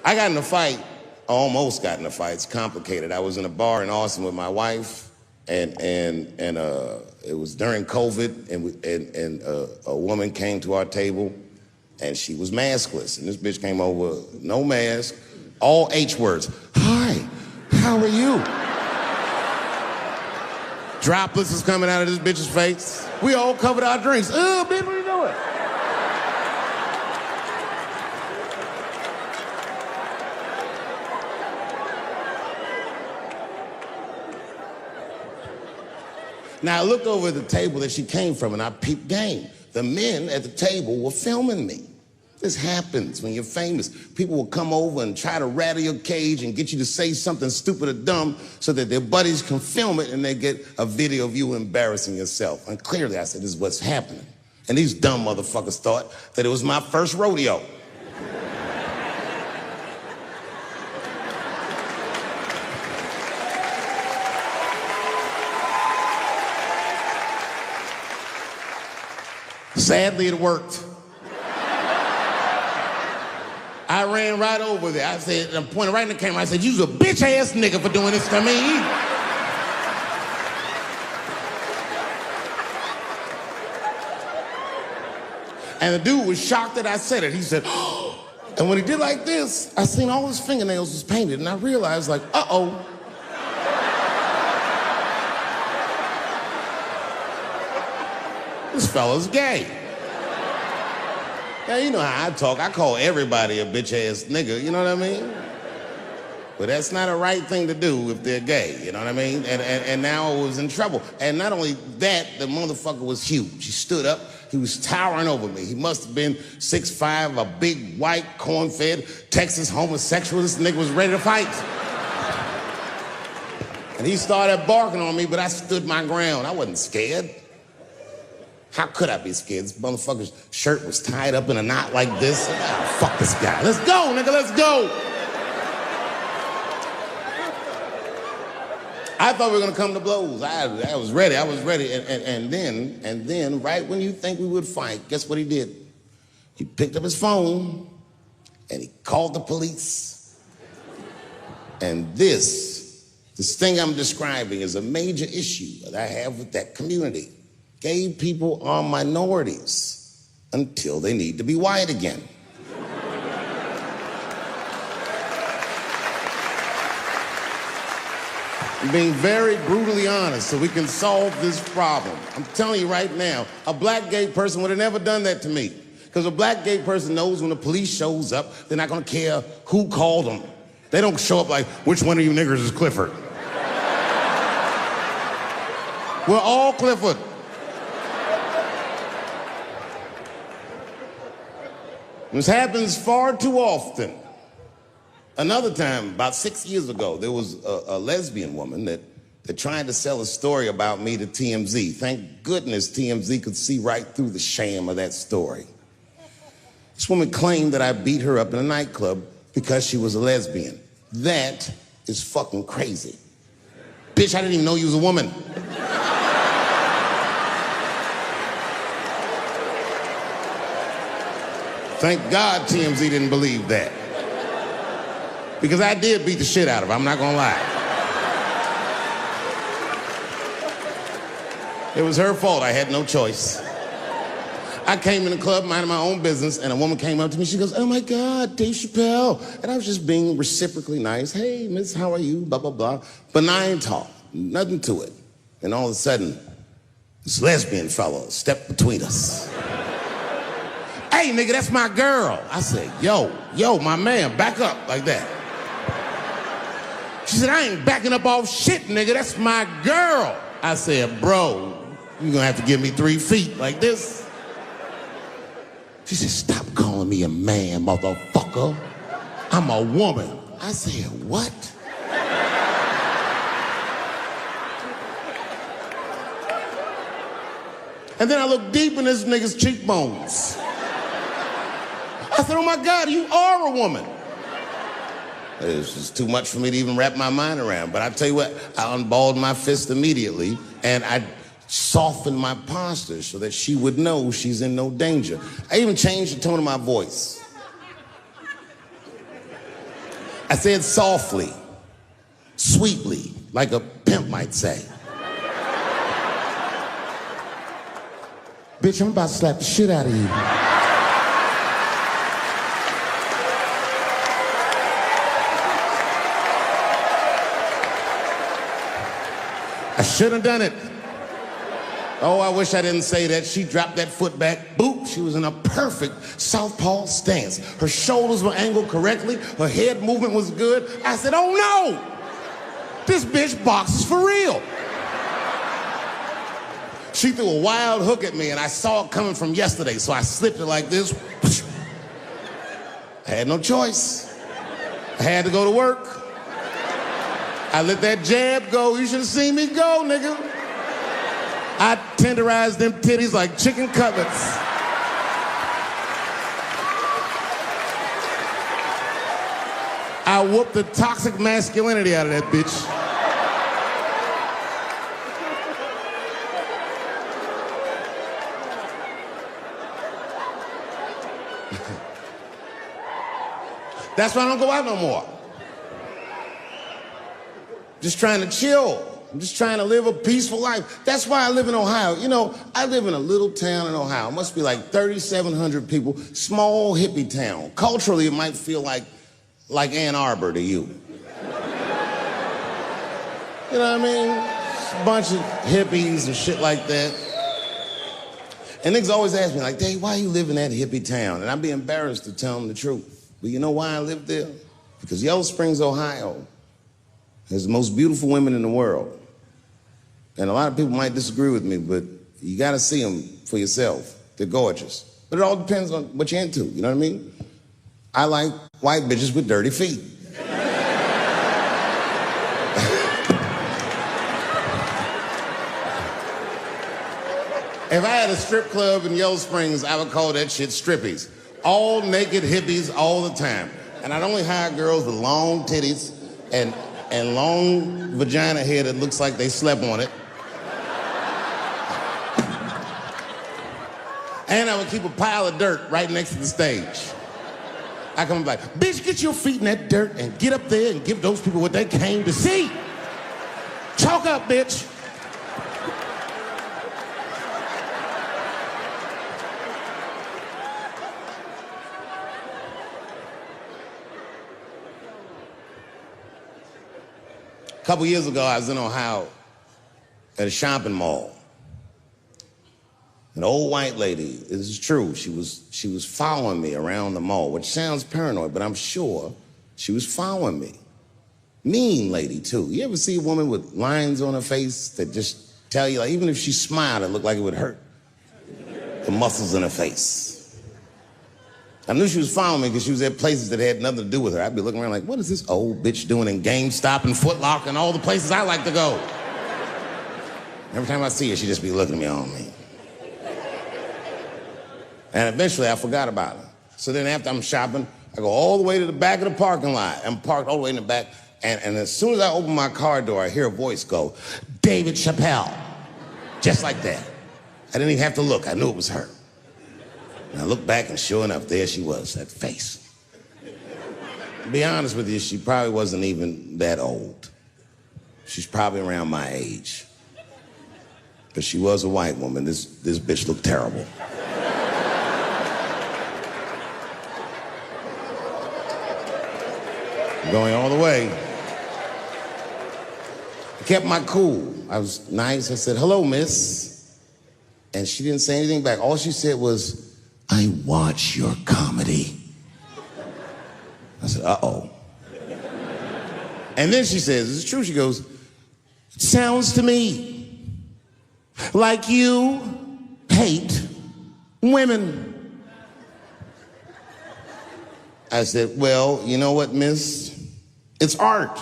I got in a fight, I almost got in a fight. It's complicated. I was in a bar in Austin with my wife, and it was during COVID, and a woman came to our table, and she was maskless. And this bitch came over, no mask, all H words. Hi, how are you? Droplets was coming out of this bitch's face. We all covered our drinks. Bitch, what are you doing? Now, I looked over at the table that she came from, and I peeped game. The men at the table were filming me. This happens when you're famous. People will come over and try to rattle your cage and get you to say something stupid or dumb so that their buddies can film it and they get a video of you embarrassing yourself. And clearly, I said, this is what's happening. And these dumb motherfuckers thought that it was my first rodeo. Sadly, it worked. I ran right over there. I said, I'm pointing right in the camera. I said, you's a bitch-ass nigga for doing this to me. And the dude was shocked that I said it. He said, oh. And when he did like this, I seen all his fingernails was painted, and I realized, like, uh-oh. This fella's gay. Now, you know how I talk. I call everybody a bitch-ass nigga, you know what I mean? But that's not a right thing to do if they're gay, you know what I mean? And now I was in trouble. And not only that, the motherfucker was huge. He stood up, he was towering over me. He must have been 6'5", a big, white, corn-fed, Texas homosexual. This nigga was ready to fight. And he started barking on me, but I stood my ground. I wasn't scared. How could I be scared? This motherfucker's shirt was tied up in a knot like this. Oh, fuck this guy. Let's go, nigga, let's go. I thought we were gonna come to blows. I was ready, And then, right when you think we would fight, guess what he did? He picked up his phone and he called the police. And this thing I'm describing is a major issue that I have with that community. Gay people are minorities until they need to be white again. I'm being very brutally honest so we can solve this problem. I'm telling you right now, a black gay person would have never done that to me. Because a black gay person knows when the police shows up, they're not gonna care who called them. They don't show up like, which one of you niggers is Clifford? We're all Clifford. This happens far too often. Another time, about 6 years ago, there was a lesbian woman that tried to sell a story about me to TMZ. Thank goodness TMZ could see right through the sham of that story. This woman claimed that I beat her up in a nightclub because she was a lesbian. That is fucking crazy. Bitch, I didn't even know you was a woman. Thank God TMZ didn't believe that. Because I did beat the shit out of her, I'm not gonna lie. It was her fault, I had no choice. I came in the club minding my own business, and a woman came up to me, she goes, oh my God, Dave Chappelle. And I was just being reciprocally nice. Hey, miss, how are you, blah, blah, blah. Benign talk, nothing to it. And all of a sudden, this lesbian fellow stepped between us. Hey, nigga, that's my girl. I said, yo, my man, back up, like that. She said, I ain't backing up off shit, nigga, that's my girl. I said, bro, you're gonna have to give me 3 feet, like this. She said, stop calling me a man, motherfucker. I'm a woman. I said, what? And then I looked deep in this nigga's cheekbones. I said, oh my God, you are a woman. It was just too much for me to even wrap my mind around. But I tell you what, I unballed my fist immediately, and I softened my posture so that she would know she's in no danger. I even changed the tone of my voice. I said softly, sweetly, like a pimp might say. Bitch, I'm about to slap the shit out of you. I shouldn't have done it. Oh, I wish I didn't say that. She dropped that foot back. Boop. She was in a perfect southpaw stance. Her shoulders were angled correctly. Her head movement was good. I said, oh no! This bitch boxes for real. She threw a wild hook at me and I saw it coming from yesterday, so I slipped it like this. I had no choice. I had to go to work. I let that jab go. You should have seen me go, nigga. I tenderized them titties like chicken cutlets. I whooped the toxic masculinity out of that bitch. That's why I don't go out no more. Just trying to chill. I'm just trying to live a peaceful life. That's why I live in Ohio. You know, I live in a little town in Ohio. It must be like 3,700 people. Small hippie town. Culturally, it might feel like Ann Arbor to you. You know what I mean? Just a bunch of hippies and shit like that. And niggas always ask me, like, Dave, why you live in that hippie town? And I'd be embarrassed to tell them the truth. But you know why I live there? Because Yellow Springs, Ohio, has the most beautiful women in the world. And a lot of people might disagree with me, but you gotta see them for yourself. They're gorgeous. But it all depends on what you're into, you know what I mean? I like white bitches with dirty feet. If I had a strip club in Yellow Springs, I would call that shit strippies. All naked hippies all the time. And I'd only hire girls with long titties and long vagina hair that looks like they slept on it. And I would keep a pile of dirt right next to the stage. I come back, bitch, get your feet in that dirt and get up there and give those people what they came to see. Chalk up, bitch. A couple years ago, I was in Ohio at a shopping mall. An old white lady, this is true, she was following me around the mall, which sounds paranoid, but I'm sure she was following me. Mean lady, too. You ever see a woman with lines on her face that just tell you, like, even if she smiled, it looked like it would hurt the muscles in her face. I knew she was following me because she was at places that had nothing to do with her. I'd be looking around like, what is this old bitch doing in GameStop and Foot Locker and all the places I like to go? Every time I see her, she'd just be looking at me on me. And eventually I forgot about her. So then after I'm shopping, I go all the way to the back of the parking lot. I'm parked all the way in the back. And as soon as I open my car door, I hear a voice go, David Chappelle. Just like that. I didn't even have to look. I knew it was her. And I looked back and sure enough, there she was, that face. To be honest with you, she probably wasn't even that old. She's probably around my age. But she was a white woman. This bitch looked terrible. Going all the way. I kept my cool. I was nice. I said, hello, miss. And she didn't say anything back. All she said was, I watch your comedy. I said, uh-oh. And then she says, this is true. She goes, it sounds to me like you hate women. I said, well, you know what, miss? It's art.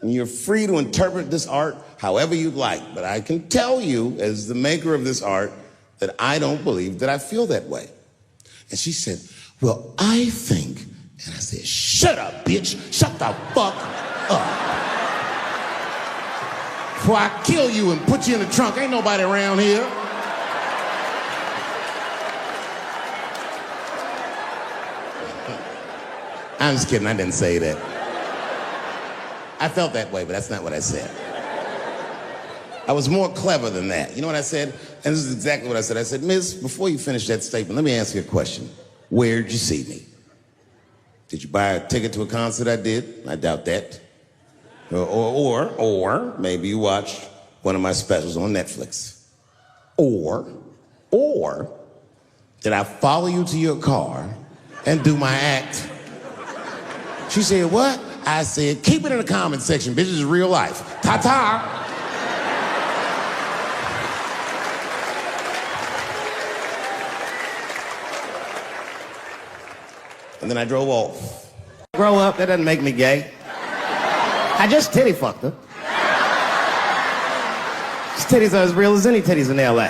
And you're free to interpret this art however you'd like. But I can tell you, as the maker of this art, that I don't believe that I feel that way. And she said, well, I think. And I said, shut up, bitch. Shut the fuck up. Before I kill you and put you in the trunk. Ain't nobody around here. I'm just kidding, I didn't say that. I felt that way, but that's not what I said. I was more clever than that. You know what I said? And this is exactly what I said. I said, Miss, before you finish that statement, let me ask you a question. Where'd you see me? Did you buy a ticket to a concert I did? I doubt that. Or maybe you watched one of my specials on Netflix. Or did I follow you to your car and do my act? She said, what? I said, keep it in the comment section, bitch, this is real life. Ta-ta. And then I drove off. Grow up, that doesn't make me gay. I just titty fucked her. These titties are as real as any titties in LA.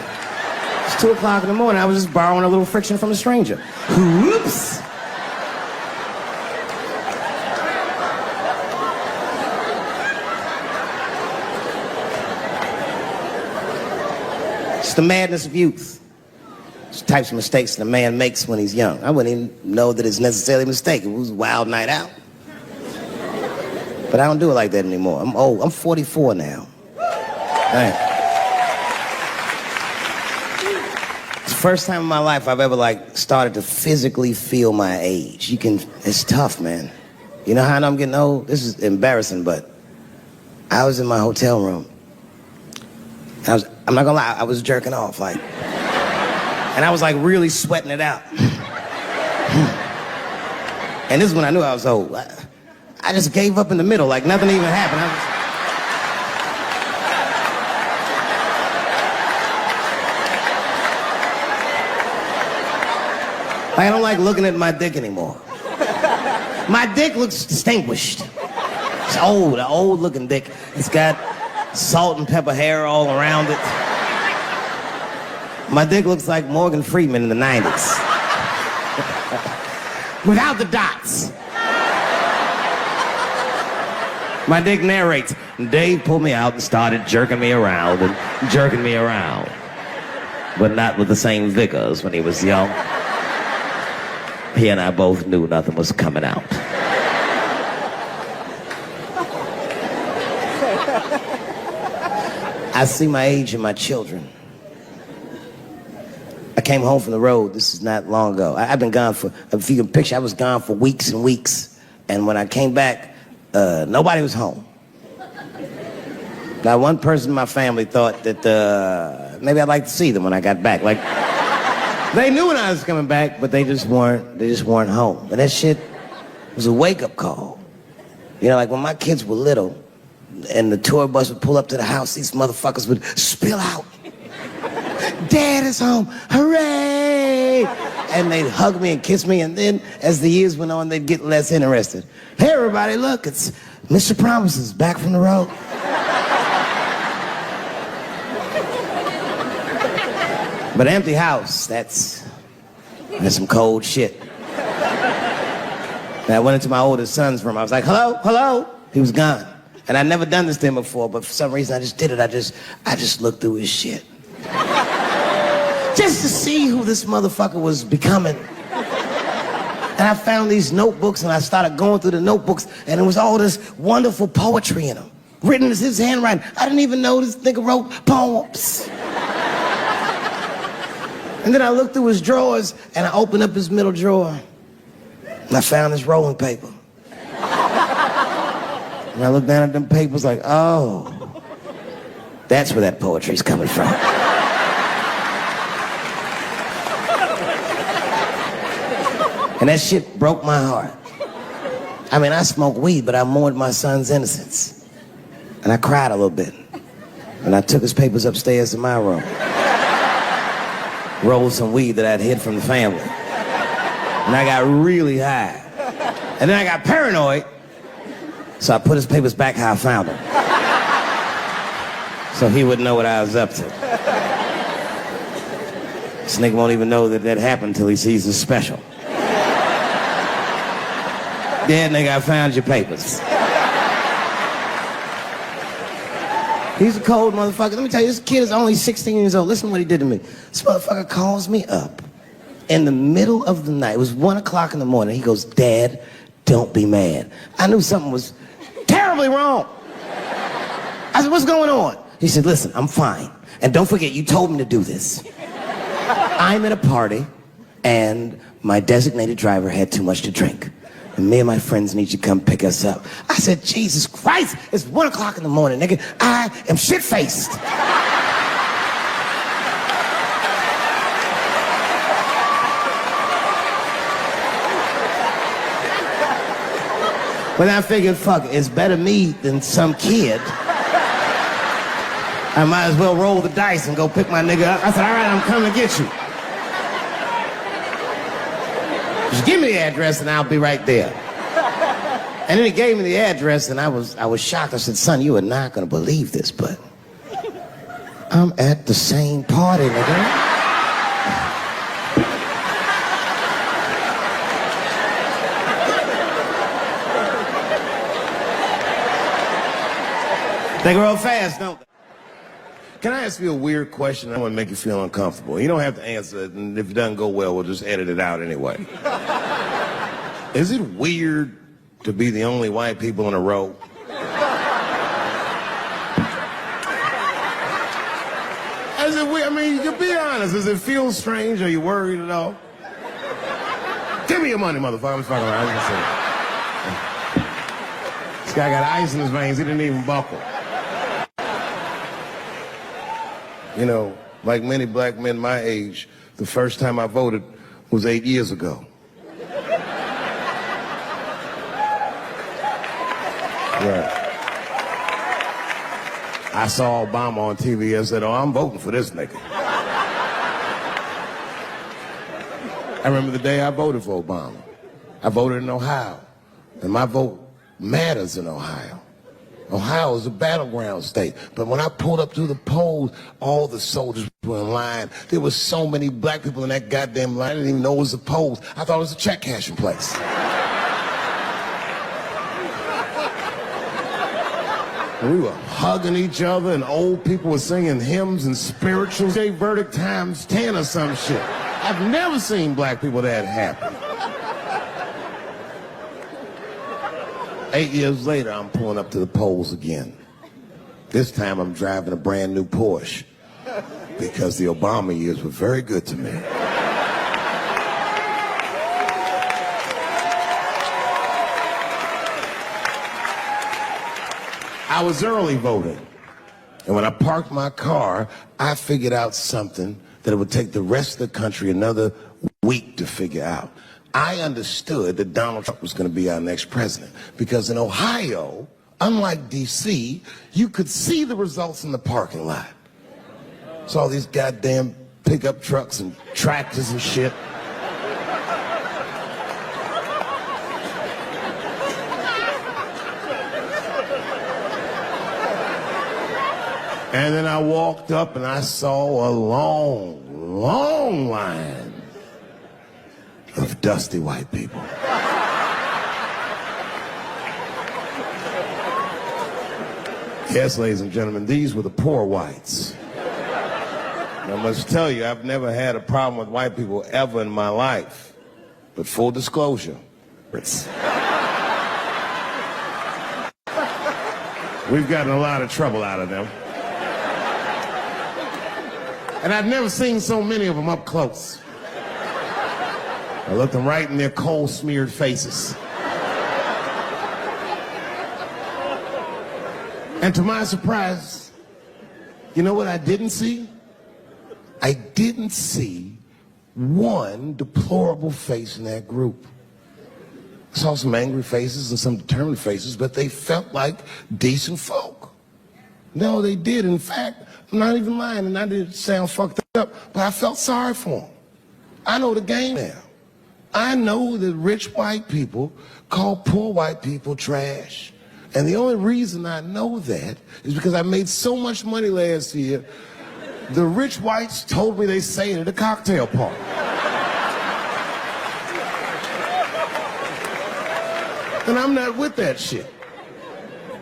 It's 2 o'clock in the morning, I was just borrowing a little friction from a stranger. Whoops! It's the madness of youth. It's the types of mistakes that a man makes when he's young. I wouldn't even know that it's necessarily a mistake. It was a wild night out. But I don't do it like that anymore. I'm old. I'm 44 now. Right. It's the first time in my life I've ever started to physically feel my age. It's tough, man. You know how I know I'm getting old? This is embarrassing, but I was in my hotel room. I'm not gonna lie, I was jerking off, and I was really sweating it out. And this is when I knew I was old. I just gave up in the middle, nothing even happened. I don't like looking at my dick anymore. My dick looks distinguished. It's old, an old looking dick. It's got salt and pepper hair all around it. My dick looks like Morgan Freeman in the 90s. Without the dots. My dick narrates. Dave pulled me out and started jerking me around and jerking me around. But not with the same vigor as when he was young. He and I both knew nothing was coming out. I see my age in my children. I came home from the road. This is not long ago. I've been gone if you can picture, I was gone for weeks and weeks. And when I came back, nobody was home. Now, one person in my family thought that maybe I'd like to see them when I got back. They knew when I was coming back, but they just weren't home. And that shit was a wake-up call. You know, when my kids were little, and the tour bus would pull up to the house, these motherfuckers would spill out. Dad is home, hooray! And they'd hug me and kiss me, and then as the years went on, they'd get less interested. Hey everybody, look, it's Mr. Promises back from the road. But an empty house, that's some cold shit. And I went into my oldest son's room, I was like, hello, hello? He was gone. And I'd never done this to him before, but for some reason I just did it. I just looked through his shit. Just to see who this motherfucker was becoming. And I found these notebooks, and I started going through the notebooks, and it was all this wonderful poetry in them. Written as his handwriting. I didn't even know this nigga wrote poems. And then I looked through his drawers, and I opened up his middle drawer, and I found his rolling paper. And I looked down at them papers oh, that's where that poetry's coming from. And that shit broke my heart. I mean, I smoked weed, but I mourned my son's innocence. And I cried a little bit. And I took his papers upstairs to my room. Rolled some weed that I'd hid from the family. And I got really high. And then I got paranoid. So I put his papers back how I found them. So he wouldn't know what I was up to. This nigga won't even know that happened until he sees the special. Yeah, nigga, I found your papers. He's a cold motherfucker. Let me tell you, this kid is only 16 years old. Listen to what he did to me. This motherfucker calls me up in the middle of the night. It was 1 o'clock in the morning. He goes, Dad, don't be mad. I knew something was terrible terribly wrong. I said, what's going on? He said, listen, I'm fine. And don't forget, you told me to do this. I'm at a party, and my designated driver had too much to drink. And me and my friends need you to come pick us up. I said, Jesus Christ, it's 1 o'clock in the morning, nigga. I am shit-faced. But I figured, fuck, it's better me than some kid. I might as well roll the dice and go pick my nigga up. I said, all right, I'm coming to get you. Just give me the address and I'll be right there. And then he gave me the address and I was shocked. I said, son, you are not gonna believe this, but I'm at the same party, nigga. They grow fast, don't they? Can I ask you a weird question? I want to make you feel uncomfortable. You don't have to answer it, and if it doesn't go well, we'll just edit it out anyway. Is it weird to be the only white people in a row? Is it weird? I mean, you can be honest. Does it feel strange? Are you worried at all? Give me your money, motherfucker. I'm fucking around. This guy got ice in his veins. He didn't even buckle. You know, like many black men my age, the first time I voted was 8 years ago. Right. I saw Obama on TV and said, oh, I'm voting for this nigga. I remember the day I voted for Obama. I voted in Ohio, and my vote matters in Ohio. Ohio is a battleground state. But when I pulled up to the polls, all the soldiers were in line. There were so many black people in that goddamn line, I didn't even know it was a polls. I thought it was a check cashing place. We were hugging each other, and old people were singing hymns and spirituals. They verdict times 10 or some shit. I've never seen black people that happy. 8 years later, I'm pulling up to the polls again. This time I'm driving a brand new Porsche because the Obama years were very good to me. I was early voting, and when I parked my car, I figured out something that it would take the rest of the country another week to figure out. I understood that Donald Trump was going to be our next president because in Ohio, unlike D.C., you could see the results in the parking lot. Saw these goddamn pickup trucks and tractors and shit. And then I walked up and I saw a long, long line of dusty white people. Yes, ladies and gentlemen, these were the poor whites. And I must tell you, I've never had a problem with white people ever in my life. But full disclosure, we've gotten a lot of trouble out of them. And I've never seen so many of them up close. I looked them right in their coal-smeared faces. And to my surprise, you know what I didn't see? I didn't see one deplorable face in that group. I saw some angry faces and some determined faces, but they felt like decent folk. No, they did. In fact, I'm not even lying, and I didn't sound fucked up, but I felt sorry for them. I know the game now. I know that rich white people call poor white people trash. And the only reason I know that is because I made so much money last year, the rich whites told me they say it at a cocktail party. And I'm not with that shit.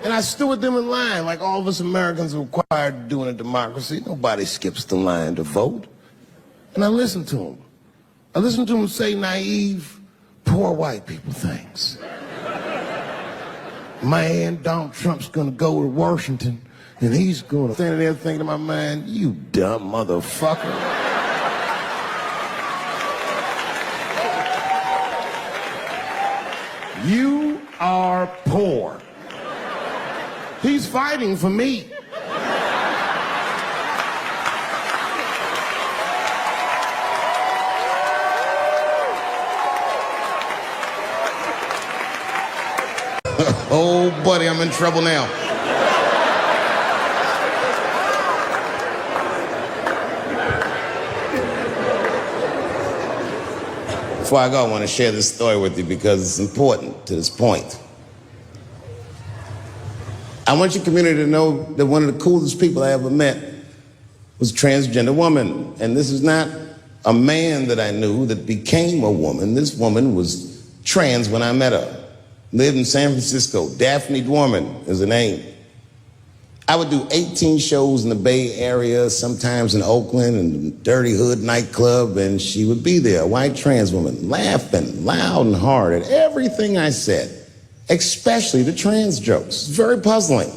And I stood with them in line like all of us Americans are required to do in a democracy. Nobody skips the line to vote. And I listened to them. I listened to them say naive, poor white people things. Man, Donald Trump's gonna go to Washington, and he's gonna stand there thinking to my mind, you dumb motherfucker. You are poor. He's fighting for me. Oh, buddy, I'm in trouble now. Before I go, I want to share this story with you because it's important to this point. I want your community to know that one of the coolest people I ever met was a transgender woman. And this is not a man that I knew that became a woman. This woman was trans when I met her. Lived in San Francisco. Daphne Dorman is her name. I would do 18 shows in the Bay Area, sometimes in Oakland and Dirty Hood nightclub, and she would be there, a white trans woman, laughing loud and hard at everything I said, especially the trans jokes. It's very puzzling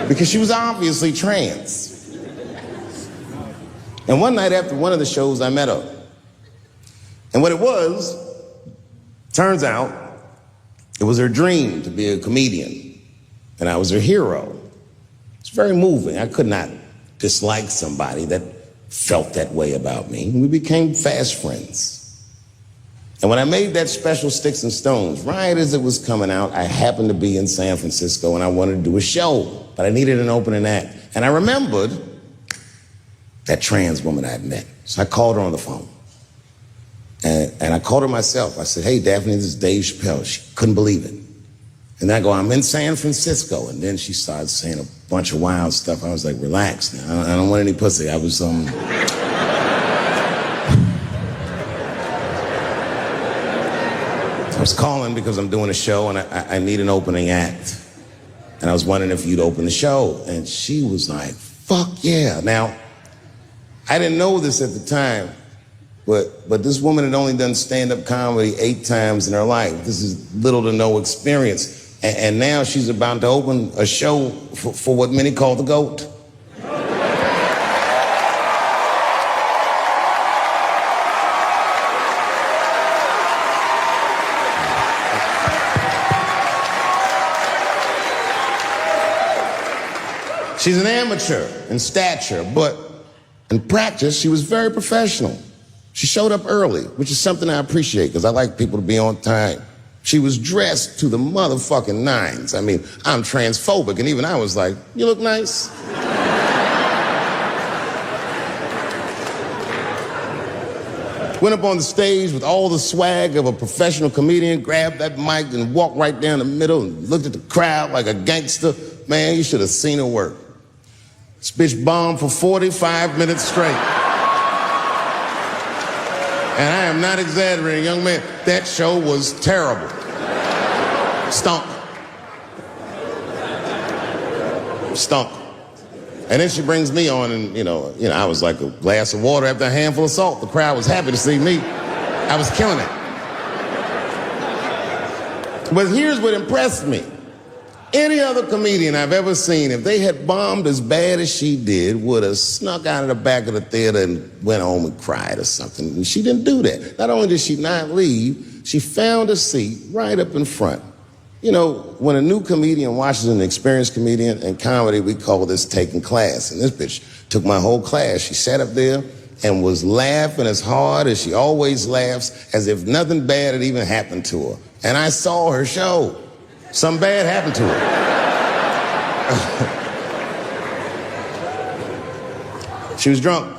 because she was obviously trans. And one night after one of the shows, I met her. And what it was, turns out, it was her dream to be a comedian. And I was her hero. It's very moving. I could not dislike somebody that felt that way about me. We became fast friends. And when I made that special Sticks and Stones, right as it was coming out, I happened to be in San Francisco and I wanted to do a show, but I needed an opening act. And I remembered that trans woman I had met. So I called her on the phone. And I called her myself. I said, hey, Daphne, this is Dave Chappelle. She couldn't believe it. And I go, I'm in San Francisco. And then she started saying a bunch of wild stuff. I was like, relax now. I don't want any pussy. I was, I was calling because I'm doing a show and I need an opening act. And I was wondering if you'd open the show. And she was like, fuck yeah. Now, I didn't know this at the time, but this woman had only done stand-up comedy 8 times in her life. This is little to no experience. And now she's about to open a show for what many call the GOAT. She's an amateur in stature, but in practice, she was very professional. She showed up early, which is something I appreciate because I like people to be on time. She was dressed to the motherfucking nines. I mean, I'm transphobic, and even I was like, you look nice. Went up on the stage with all the swag of a professional comedian, grabbed that mic and walked right down the middle and looked at the crowd like a gangster. Man, you should have seen her work. This bitch bombed for 45 minutes straight. And I am not exaggerating, young man. That show was terrible. Stunk. Stunk. And then she brings me on and, you know, I was like a glass of water after a handful of salt. The crowd was happy to see me. I was killing it. But here's what impressed me. Any other comedian I've ever seen, if they had bombed as bad as she did, would have snuck out of the back of the theater and went home and cried or something. And she didn't do that. Not only did she not leave, she found a seat right up in front. You know, when a new comedian watches an experienced comedian in comedy, we call this taking class. And this bitch took my whole class. She sat up there and was laughing as hard as she always laughs, as if nothing bad had even happened to her. And I saw her show. Something bad happened to her. She was drunk.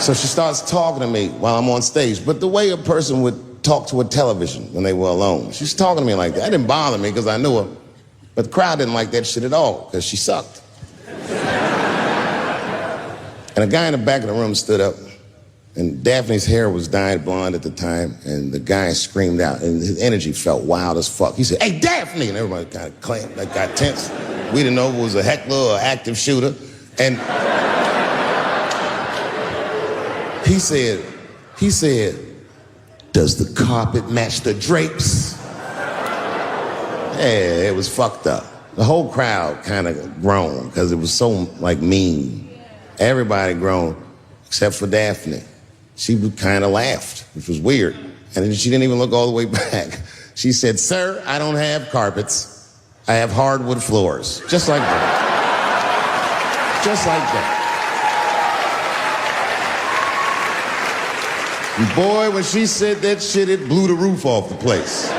So she starts talking to me while I'm on stage. But the way a person would talk to a television when they were alone. She's talking to me like that. That didn't bother me because I knew her. But the crowd didn't like that shit at all because she sucked. And a guy in the back of the room stood up. And Daphne's hair was dyed blonde at the time, and the guy screamed out, and his energy felt wild as fuck. He said, hey, Daphne! And everybody kind of clamped, like got tense. We didn't know if it was a heckler or an active shooter. And he said, does the carpet match the drapes? Yeah, it was fucked up. The whole crowd kind of groaned because it was so, like, mean. Everybody groaned, except for Daphne. She kind of laughed, which was weird. And then she didn't even look all the way back. She said, "Sir, I don't have carpets. I have hardwood floors." Just like that. Just like that. And boy, when she said that shit, it blew the roof off the place.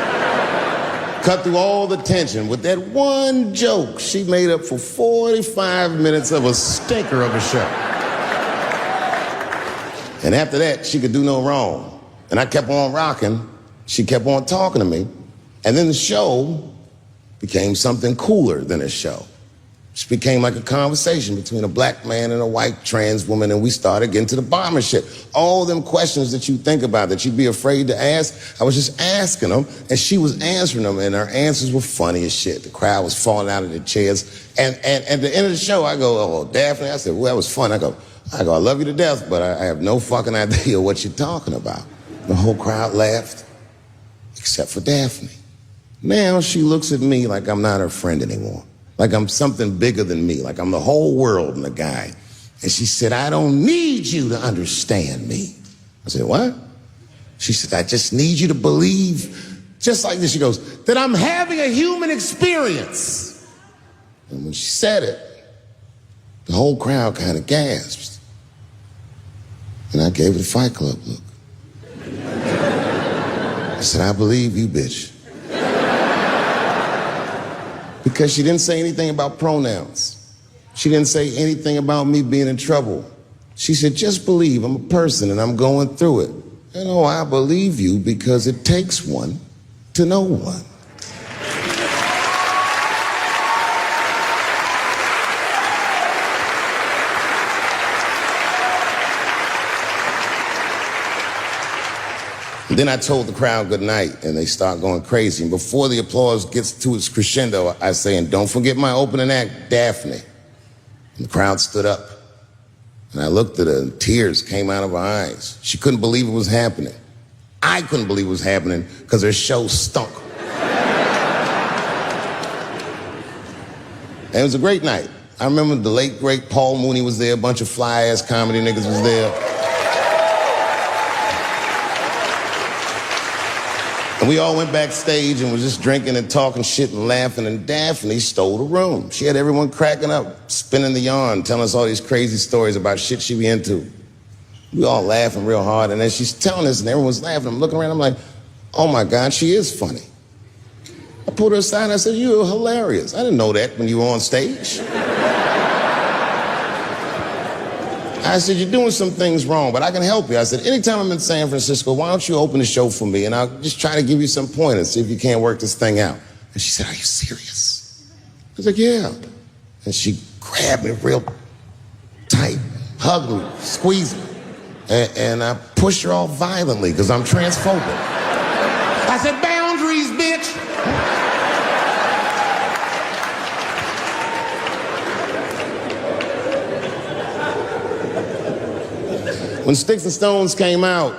Cut through all the tension. With that one joke, she made up for 45 minutes of a stinker of a show. And after that, she could do no wrong. And I kept on rocking. She kept on talking to me. And then the show became something cooler than a show. It became like a conversation between a black man and a white trans woman, and we started getting to the bomber shit. All them questions that you think about that you'd be afraid to ask, I was just asking them, and she was answering them, and her answers were funny as shit. The crowd was falling out of their chairs. And at the end of the show, I go, "Oh, Daphne," I said, "Well, that was fun." I go, "I love you to death, but I have no fucking idea what you're talking about." The whole crowd laughed, except for Daphne. Now she looks at me like I'm not her friend anymore. Like I'm something bigger than me, like I'm the whole world and a guy. And she said, "I don't need you to understand me." I said, "What?" She said, "I just need you to believe," just like this, she goes, "that I'm having a human experience." And when she said it, the whole crowd kind of gasped. And I gave her the Fight Club look. I said, "I believe you, bitch." Because she didn't say anything about pronouns. She didn't say anything about me being in trouble. She said, "Just believe I'm a person and I'm going through it." And oh, I believe you because it takes one to know one. Then I told the crowd good night, and they start going crazy. And before the applause gets to its crescendo, I say, "And don't forget my opening act, Daphne." And the crowd stood up. And I looked at her, and tears came out of her eyes. She couldn't believe it was happening. I couldn't believe it was happening because her show stunk. And it was a great night. I remember the late, great Paul Mooney was there. A bunch of fly-ass comedy niggas was there. And we all went backstage and was just drinking and talking shit and laughing, and Daphne stole the room. She had everyone cracking up, spinning the yarn, telling us all these crazy stories about shit she be into. We all laughing real hard, and as she's telling us and everyone's laughing, I'm looking around, I'm like, "Oh my God, she is funny." I pulled her aside and I said, "You're hilarious. I didn't know that when you were on stage." I said, "You're doing some things wrong, but I can help you." I said, "Anytime I'm in San Francisco, why don't you open the show for me, and I'll just try to give you some pointers, see if you can't work this thing out." And she said, "Are you serious?" I was like, "Yeah." And she grabbed me real tight, hugged me, squeezed me, and I pushed her off violently because I'm transphobic. I said, "Boundaries, bitch." When Sticks and Stones came out,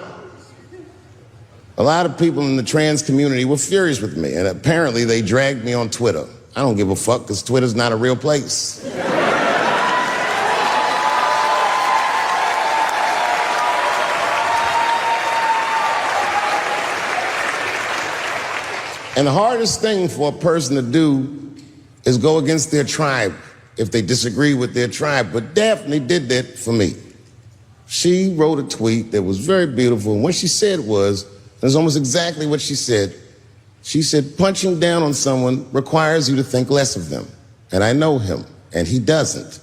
a lot of people in the trans community were furious with me, and apparently they dragged me on Twitter. I don't give a fuck, because Twitter's not a real place. And the hardest thing for a person to do is go against their tribe if they disagree with their tribe. But Daphne did that for me. She wrote a tweet that was very beautiful, and what she said was, it was almost exactly what she said. She said, "Punching down on someone requires you to think less of them. And I know him, and he doesn't.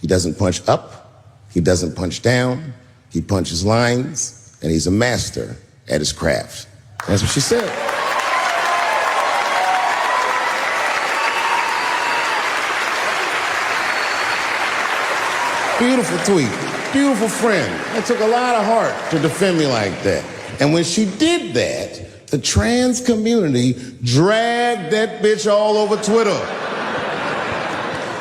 He doesn't punch up, he doesn't punch down, he punches lines, and he's a master at his craft." That's what she said. Beautiful tweet. Beautiful friend. It took a lot of heart to defend me like that. And when she did that, the trans community dragged that bitch all over Twitter.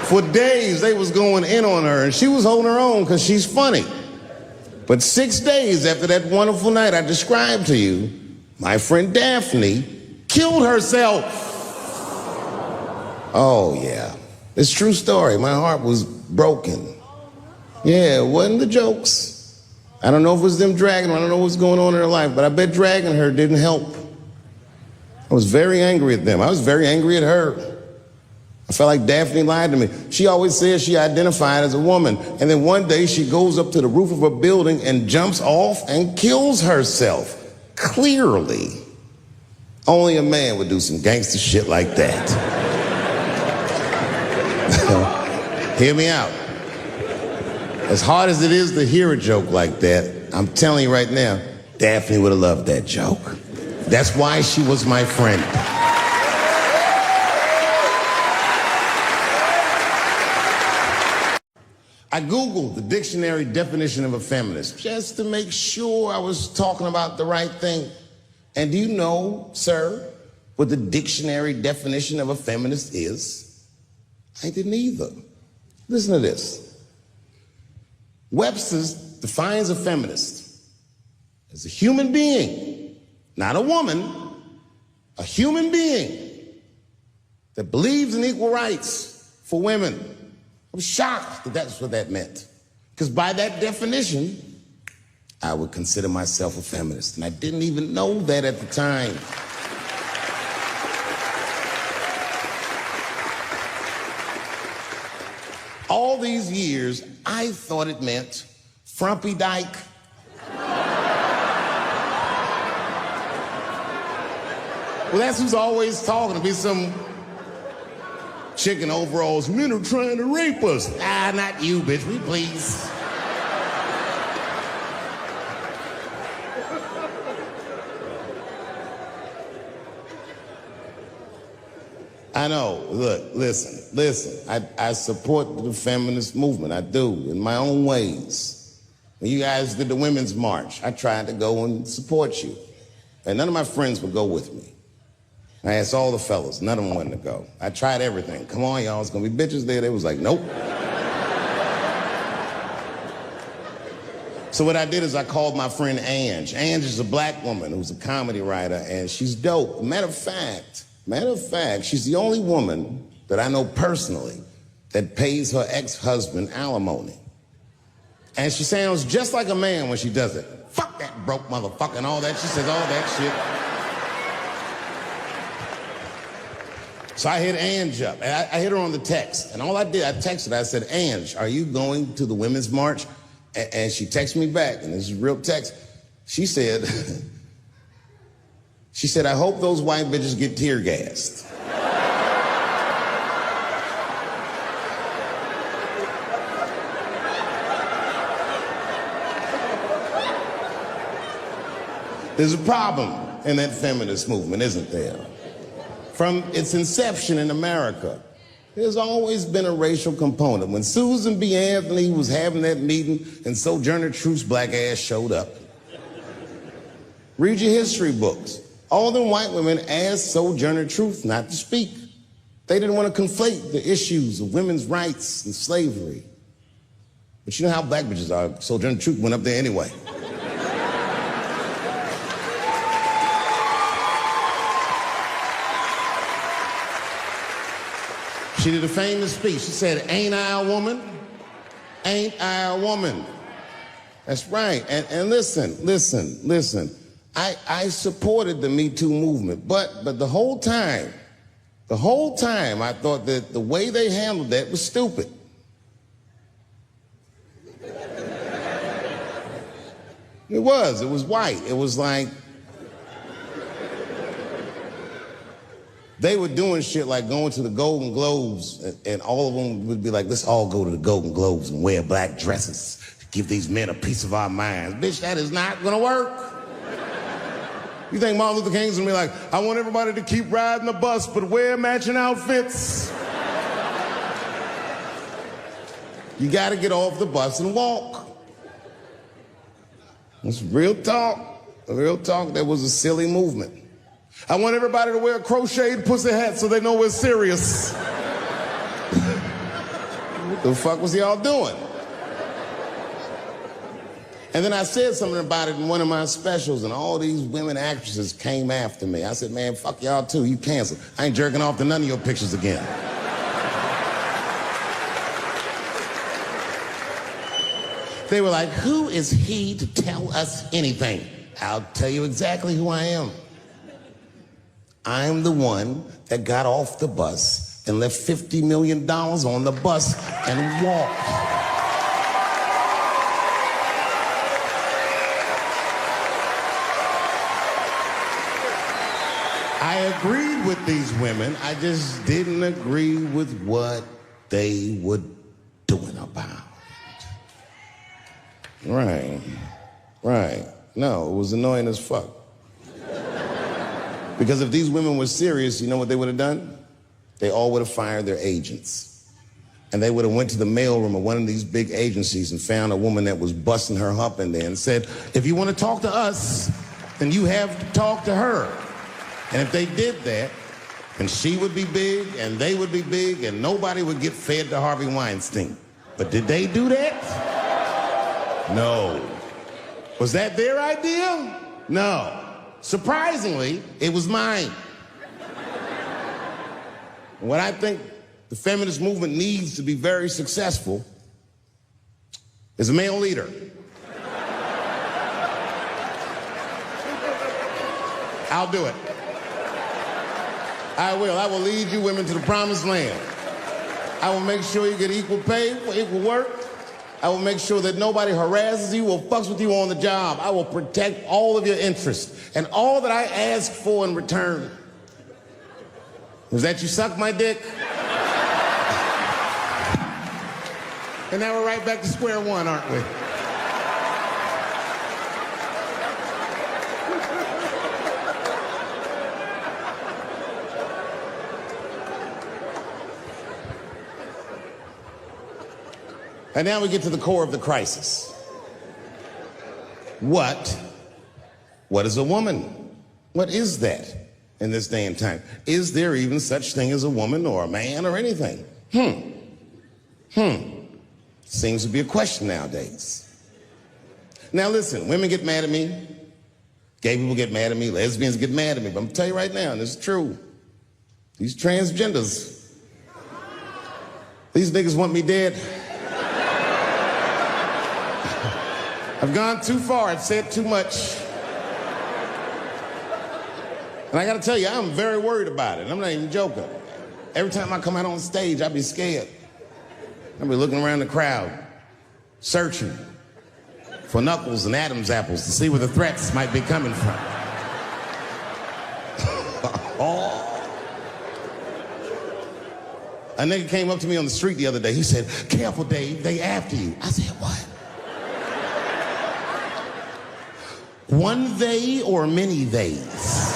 For days, they was going in on her, and she was holding her own because she's funny. But 6 days after that wonderful night I described to you, my friend Daphne killed herself. Oh, yeah. It's a true story. My heart was broken. Yeah, it wasn't the jokes. I don't know if it was them dragging her. I don't know what's going on in her life, but I bet dragging her didn't help. I was very angry at them. I was very angry at her. I felt like Daphne lied to me. She always said she identified as a woman. And then one day she goes up to the roof of a building and jumps off and kills herself. Clearly, only a man would do some gangster shit like that. Hear me out. As hard as it is to hear a joke like that, I'm telling you right now, Daphne would have loved that joke. That's why she was my friend. I Googled the dictionary definition of a feminist just to make sure I was talking about the right thing. And do you know, sir, what the dictionary definition of a feminist is? I didn't either. Listen to this. Webster's defines a feminist as a human being, not a woman, a human being that believes in equal rights for women. I was shocked that that's what that meant. Because by that definition, I would consider myself a feminist. And I didn't even know that at the time. All these years, I thought it meant frumpy dyke. Well, that's who's always talking to me, some chick in overalls. Men are trying to rape us. Ah, not you, bitch. We please. I know. Look, listen. I support the feminist movement. I do, in my own ways. When you guys did the Women's March, I tried to go and support you. And none of my friends would go with me. I asked all the fellas, none of them wanted to go. I tried everything. Come on, y'all, it's gonna be bitches there. They was like, nope. So what I did is I called my friend Ange. Ange is a black woman who's a comedy writer, and she's dope. Matter of fact, she's the only woman that I know personally that pays her ex-husband alimony. And she sounds just like a man when she does it. Fuck that broke motherfucker and all that. She says all that shit. So I hit Ange up, and I hit her on the text. And all I did, I texted her, I said, Ange, are you going to the Women's March? And she texted me back, and this is real text. She said, I hope those white bitches get tear gassed. There's a problem in that feminist movement, isn't there? From its inception in America, there's always been a racial component. When Susan B. Anthony was having that meeting and Sojourner Truth's black ass showed up, read your history books. All them white women asked Sojourner Truth not to speak. They didn't want to conflate the issues of women's rights and slavery. But you know how black bitches are. Sojourner Truth went up there anyway. She did a famous speech. She said, ain't I a woman? Ain't I a woman? That's right. And listen. I supported the Me Too movement, but the whole time, I thought that the way they handled that was stupid. It was white. It was like, they were doing shit like going to the Golden Globes, and all of them would be like, let's all go to the Golden Globes and wear black dresses, give these men a piece of our minds. Bitch, that is not gonna work. You think Martin Luther King's gonna be like, I want everybody to keep riding the bus, but wear matching outfits? You gotta get off the bus and walk. It's real talk. Real talk, that was a silly movement. I want everybody to wear a crocheted pussy hat so they know we're serious. What the fuck was y'all doing? And then I said something about it in one of my specials, and all these women actresses came after me. I said, man, fuck y'all too, you canceled. I ain't jerking off to none of your pictures again. They were like, who is he to tell us anything? I'll tell you exactly who I am. I'm the one that got off the bus and left $50 million on the bus and walked. I agreed with these women. I just didn't agree with what they were doing about it. Right. No, it was annoying as fuck. Because if these women were serious, you know what they would have done? They all would have fired their agents. And they would have went to the mailroom of one of these big agencies and found a woman that was busting her hump in there and said, if you want to talk to us, then you have to talk to her. And if they did that, then she would be big and they would be big and nobody would get fed to Harvey Weinstein. But did they do that? No. Was that their idea? No. Surprisingly, it was mine. What I think the feminist movement needs to be very successful is a male leader. I'll do it. I will. I will lead you women to the promised land. I will make sure you get equal pay for equal work. I will make sure that nobody harasses you or fucks with you on the job. I will protect all of your interests. And all that I ask for in return is that you suck my dick. And now we're right back to square one, aren't we? And now we get to the core of the crisis. What is a woman? What is that in this day and time? Is there even such thing as a woman or a man or anything? Seems to be a question nowadays. Now listen, women get mad at me. Gay people get mad at me. Lesbians get mad at me. But I'm gonna tell you right now, and this is true. These transgenders, these niggas want me dead. I've gone too far, I've said too much. And I gotta tell you, I'm very worried about it. I'm not even joking. Every time I come out on stage, I be scared. I be looking around the crowd, searching for knuckles and Adam's apples to see where the threats might be coming from. A nigga came up to me on the street the other day. He said, careful, Dave, they after you. I said, what? One they or many theys?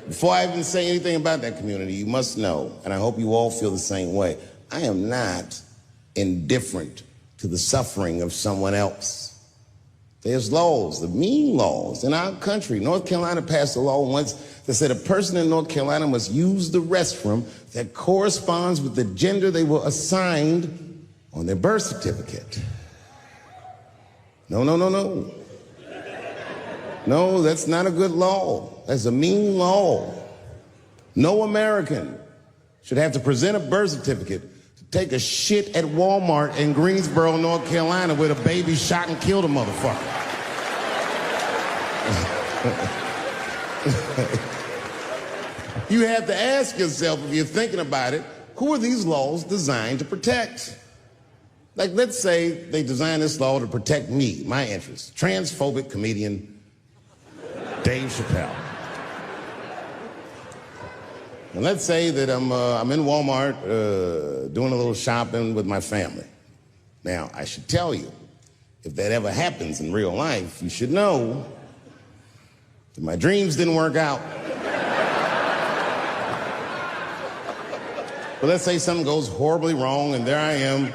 Before I even say anything about that community, you must know, and I hope you all feel the same way, I am not indifferent to the suffering of someone else. There's laws, the mean laws in our country. North Carolina passed a law once that said a person in North Carolina must use the restroom that corresponds with the gender they were assigned on their birth certificate. No. No, that's not a good law. That's a mean law. No American should have to present a birth certificate to take a shit at Walmart in Greensboro, North Carolina, where the baby shot and killed a motherfucker. You have to ask yourself, if you're thinking about it, who are these laws designed to protect? Like, let's say they designed this law to protect me, my interests. Transphobic comedian Dave Chappelle. And let's say that I'm in Walmart doing a little shopping with my family. Now, I should tell you, if that ever happens in real life, you should know that my dreams didn't work out. But let's say something goes horribly wrong, and there I am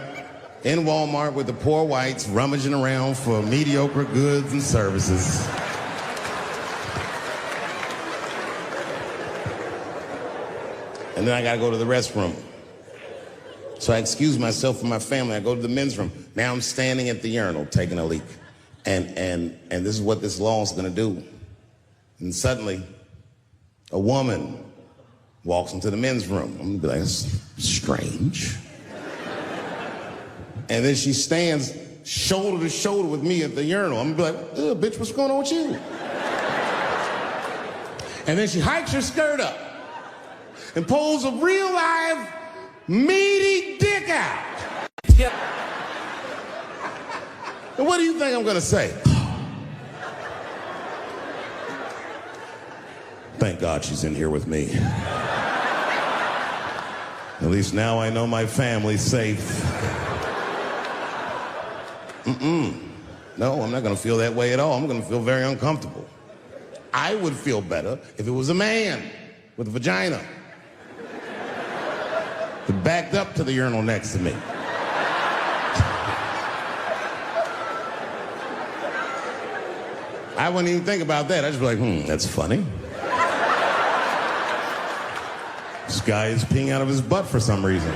in Walmart with the poor whites rummaging around for mediocre goods and services. And then I gotta go to the restroom. So I excuse myself from my family. I go to the men's room. Now I'm standing at the urinal taking a leak. And this is what this law is gonna do. And suddenly, a woman walks into the men's room. I'm gonna be like, that's strange. And then she stands shoulder to shoulder with me at the urinal. I'm gonna be like, ugh, bitch, what's going on with you? And then she hikes her skirt up and pulls a real live meaty dick out. Yep. And what do you think I'm gonna say? Thank God she's in here with me. At least now I know my family's safe. No, I'm not gonna feel that way at all. I'm gonna feel very uncomfortable. I would feel better if it was a man with a vagina that backed up to the urinal next to me. I wouldn't even think about that. I'd just be like, that's funny. This guy is peeing out of his butt for some reason.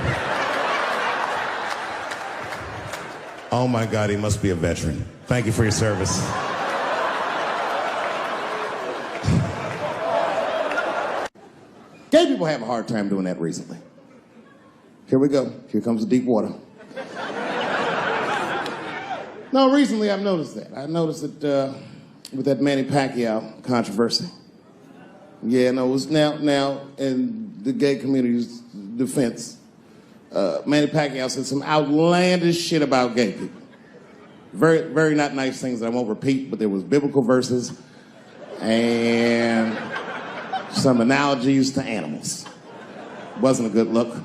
Oh my God, he must be a veteran. Thank you for your service. Gay people have a hard time doing that recently. Here we go. Here comes the deep water. No, recently I've noticed that. I noticed that with that Manny Pacquiao controversy. Yeah, no, it was now in the gay community's defense, Manny Pacquiao said some outlandish shit about gay people. Very, very not nice things that I won't repeat, but there was biblical verses and some analogies to animals. Wasn't a good look.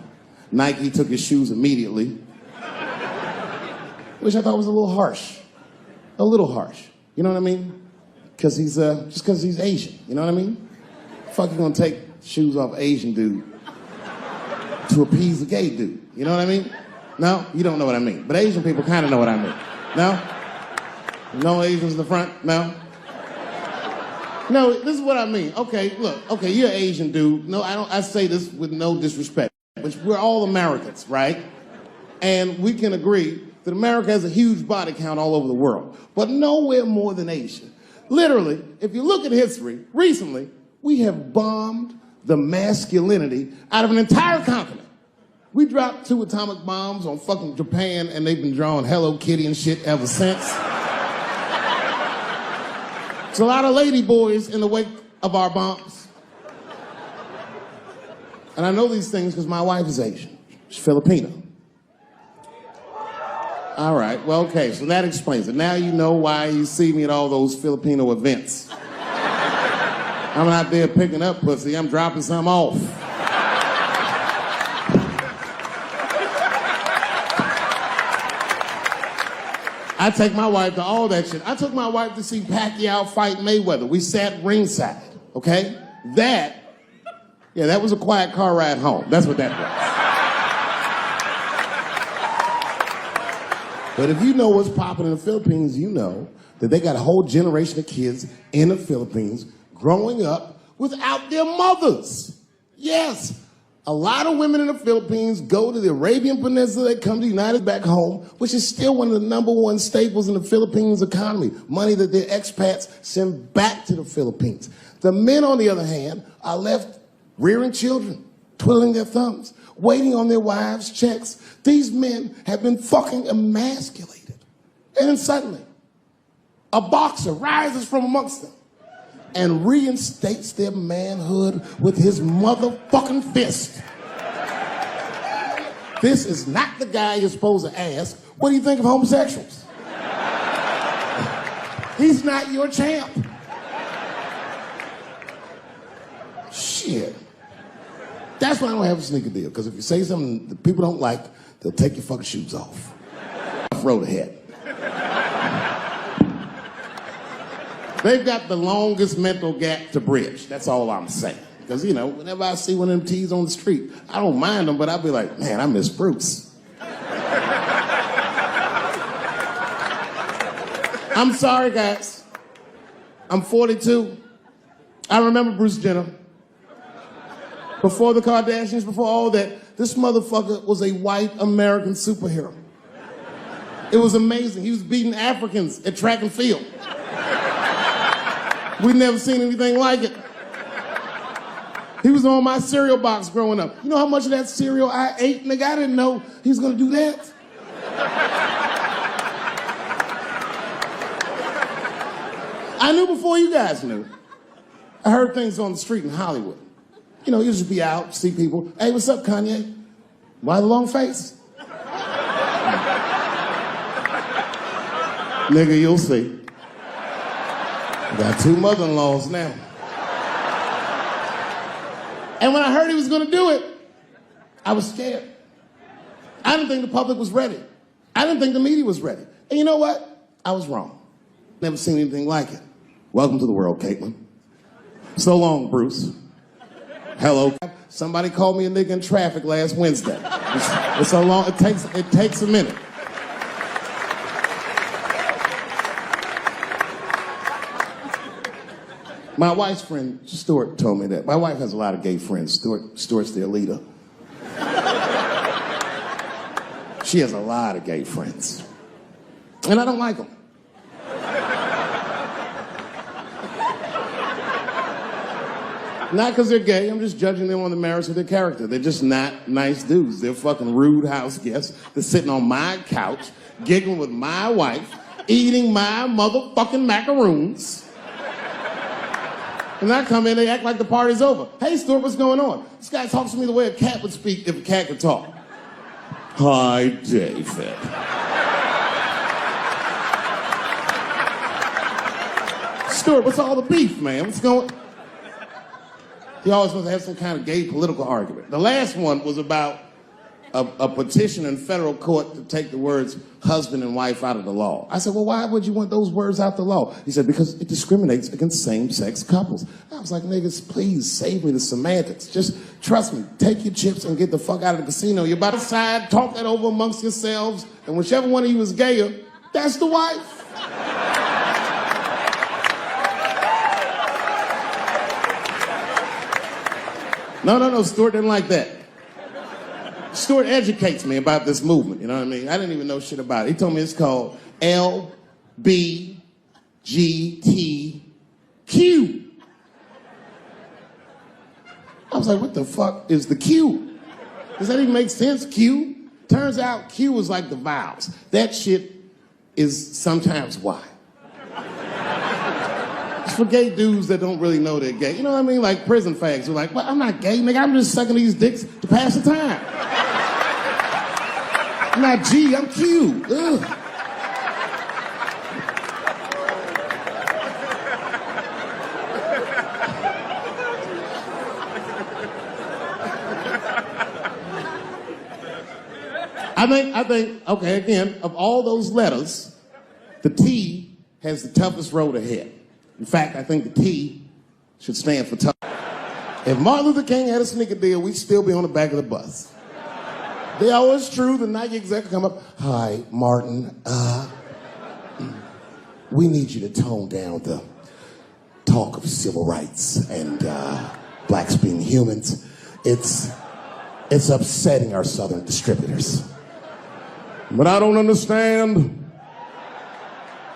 Nike took his shoes immediately, which I thought was a little harsh. A little harsh. You know what I mean? Because he's, just because he's Asian. You know what I mean? Fuck you gonna take shoes off Asian dude to appease a gay dude? You know what I mean? No? You don't know what I mean. But Asian people kind of know what I mean. No? No Asians in the front? No? No, this is what I mean. Okay, look. Okay, you're an Asian dude. No, I say this with no disrespect. But we're all Americans, right? And we can agree that America has a huge body count all over the world, but nowhere more than Asia. Literally, if you look at history, recently, we have bombed the masculinity out of an entire continent. We dropped 2 atomic bombs on fucking Japan, and they've been drawing Hello Kitty and shit ever since. There's a lot of lady boys in the wake of our bombs. And I know these things because my wife is Asian. She's Filipino. All right, well, okay, so that explains it. Now you know why you see me at all those Filipino events. I'm not there picking up pussy, I'm dropping some off. I take my wife to all that shit. I took my wife to see Pacquiao fight Mayweather. We sat ringside, okay? That was a quiet car ride home. That's what that was. But if you know what's popping in the Philippines, you know that they got a whole generation of kids in the Philippines growing up without their mothers. Yes, a lot of women in the Philippines go to the Arabian Peninsula, they come to the United back home, which is still one of the #1 staples in the Philippines economy, money that their expats send back to the Philippines. The men, on the other hand, are left rearing children, twiddling their thumbs, waiting on their wives' checks. These men have been fucking emasculated. And then suddenly, a boxer rises from amongst them and reinstates their manhood with his motherfucking fist. This is not the guy you're supposed to ask, what do you think of homosexuals? He's not your champ. Shit. That's why I don't have a sneaker deal, because if you say something that people don't like, they'll take your fucking shoes off. Road ahead. They've got the longest mental gap to bridge. That's all I'm saying. Because, you know, whenever I see one of them T's on the street, I don't mind them, but I'll be like, man, I miss Bruce. I'm sorry, guys. I'm 42. I remember Bruce Jenner. Before the Kardashians, before all that, this motherfucker was a white American superhero. It was amazing. He was beating Africans at track and field. We'd never seen anything like it. He was on my cereal box growing up. You know how much of that cereal I ate? Nigga, I didn't know he was gonna do that. I knew before you guys knew. I heard things on the street in Hollywood. You know, you just be out, see people. Hey, what's up, Kanye? Why the long face? Nigga, you'll see. I got 2 mother-in-laws now. And when I heard he was gonna do it, I was scared. I didn't think the public was ready. I didn't think the media was ready. And you know what? I was wrong. Never seen anything like it. Welcome to the world, Caitlin. So long, Bruce. Hello. Somebody called me a nigga in traffic last Wednesday. It's so long, it takes a minute. My wife's friend, Stuart, told me that. My wife has a lot of gay friends. Stuart's their leader. She has a lot of gay friends. And I don't like them. Not because they're gay, I'm just judging them on the merits of their character. They're just not nice dudes. They're fucking rude house guests. They're sitting on my couch, giggling with my wife, eating my motherfucking macaroons. And I come in, they act like the party's over. Hey, Stuart, what's going on? This guy talks to me the way a cat would speak if a cat could talk. Hi, David. Stuart, what's all the beef, man? What's going... He always wants to have some kind of gay political argument. The last one was about a petition in federal court to take the words husband and wife out of the law. I said, well, why would you want those words out the law? He said, because it discriminates against same-sex couples. I was like, niggas, please save me the semantics. Just trust me, take your chips and get the fuck out of the casino. You're about to side, talk that over amongst yourselves, and whichever one of you is gayer, that's the wife. No, Stuart didn't like that. Stuart educates me about this movement, you know what I mean? I didn't even know shit about it. He told me it's called LBGTQ. I was like, what the fuck is the Q? Does that even make sense, Q? Turns out Q is like the vowels. That shit is sometimes Y. It's for gay dudes that don't really know they're gay. You know what I mean? Like prison fags who are like, well, I'm not gay, nigga. I'm just sucking these dicks to pass the time. I'm not G, I'm Q. Ugh. I think, okay, again, of all those letters, the T has the toughest road ahead. In fact, I think the T should stand for tough. If Martin Luther King had a sneaker deal, we'd still be on the back of the bus. They always true, the Nike exec come up, hi, Martin, we need you to tone down the talk of civil rights and blacks being humans. It's upsetting our southern distributors. But I don't understand.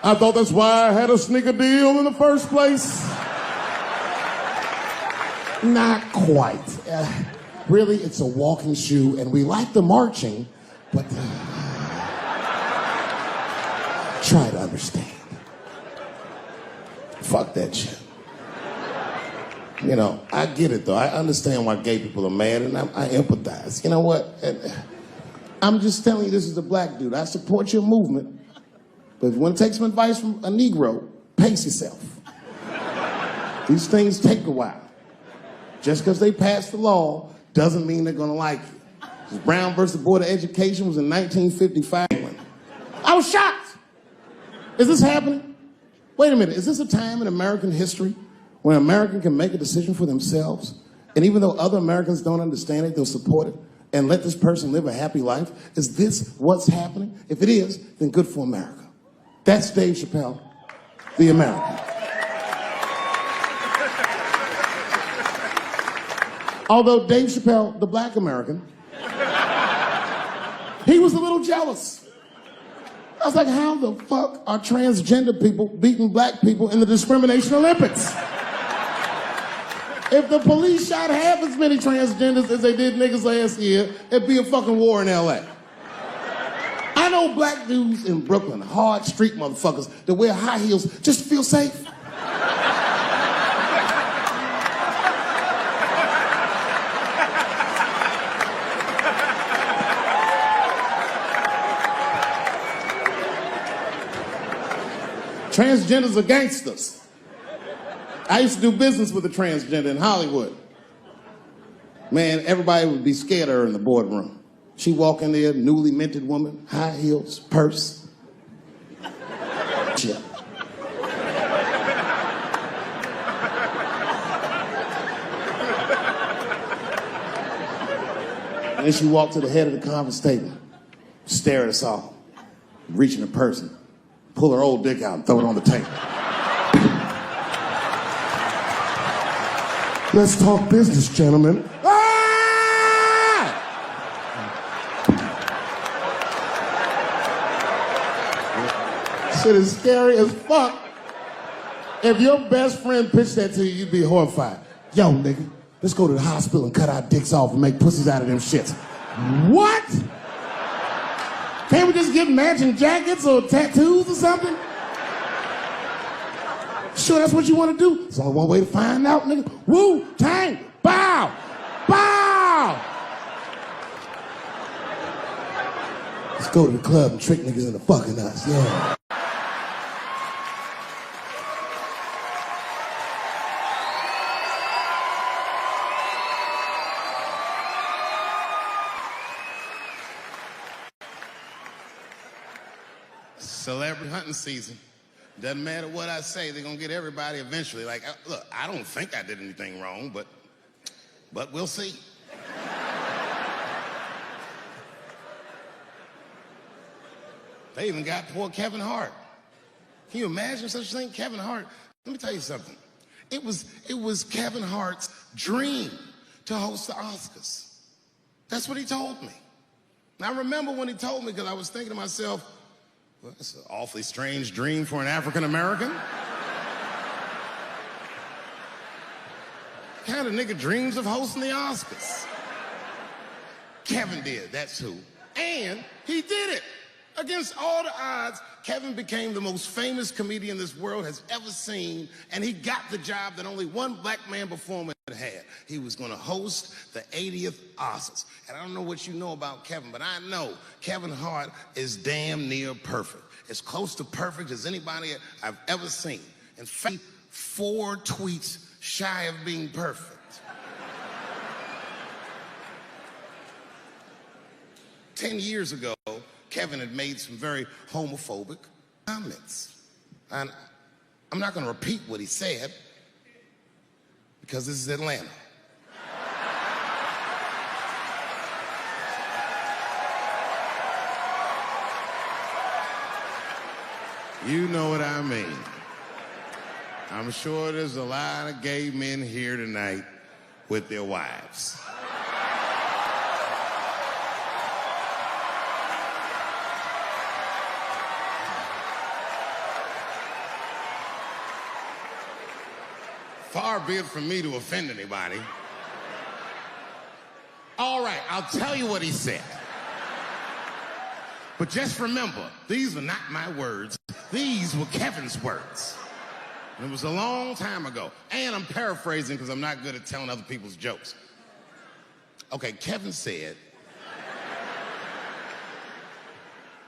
I thought that's why I had a sneaker deal in the first place. Not quite. Really, it's a walking shoe, and we like the marching, but try to understand. Fuck that shit. You know, I get it, though. I understand why gay people are mad, and I empathize. You know what? I'm just telling you, this is a black dude. I support your movement. But if you want to take some advice from a Negro, pace yourself. These things take a while. Just because they passed the law doesn't mean they're going to like you. Brown versus Board of Education was in 1955. I was shocked. Is this happening? Wait a minute. Is this a time in American history when an American can make a decision for themselves? And even though other Americans don't understand it, they'll support it and let this person live a happy life? Is this what's happening? If it is, then good for America. That's Dave Chappelle, the American. Although Dave Chappelle, the black American, he was a little jealous. I was like, how the fuck are transgender people beating black people in the discrimination Olympics? If the police shot half as many transgenders as they did niggas last year, it'd be a fucking war in LA. I know black dudes in Brooklyn, hard street motherfuckers, that wear high heels just to feel safe. Transgenders are gangsters. I used to do business with a transgender in Hollywood. Man, everybody would be scared of her in the boardroom. She walk in there, newly minted woman, high heels, purse. Shit. And then she walked to the head of the conference table, stare at us all, reach in her purse and pull her old dick out and throw it on the table. Let's talk business, gentlemen. Ah! Shit is scary as fuck. If your best friend pitched that to you, you'd be horrified. Yo, nigga, let's go to the hospital and cut our dicks off and make pussies out of them shits. What? Can't we just get matching jackets or tattoos or something? Sure, that's what you want to do? There's only one way to find out, nigga. Wu-Tang, bow, bow. Let's go to the club and trick niggas into fucking us, yeah. Celebrity hunting season. Doesn't matter what I say, they're gonna get everybody eventually. Like, look, I don't think I did anything wrong, but we'll see. They even got poor Kevin Hart. Can you imagine such a thing? Kevin Hart, let me tell you something. It was Kevin Hart's dream to host the Oscars. That's what he told me. And I remember when he told me, because I was thinking to myself, well, that's an awfully strange dream for an African American. Kind of nigga dreams of hosting the Oscars. Kevin did, that's who. And he did it. Against all the odds, Kevin became the most famous comedian this world has ever seen, and he got the job that only one black man before him had. He was gonna host the 80th Oscars. And I don't know what you know about Kevin, but I know Kevin Hart is damn near perfect. As close to perfect as anybody I've ever seen. In fact, 4 tweets shy of being perfect. Ten years ago, Kevin had made some very homophobic comments. And I'm not gonna repeat what he said, because this is Atlanta. You know what I mean. I'm sure there's a lot of gay men here tonight with their wives. Far be it from me to offend anybody. All right, I'll tell you what he said. But just remember, these were not my words. These were Kevin's words. And it was a long time ago. And I'm paraphrasing because I'm not good at telling other people's jokes. Okay, Kevin said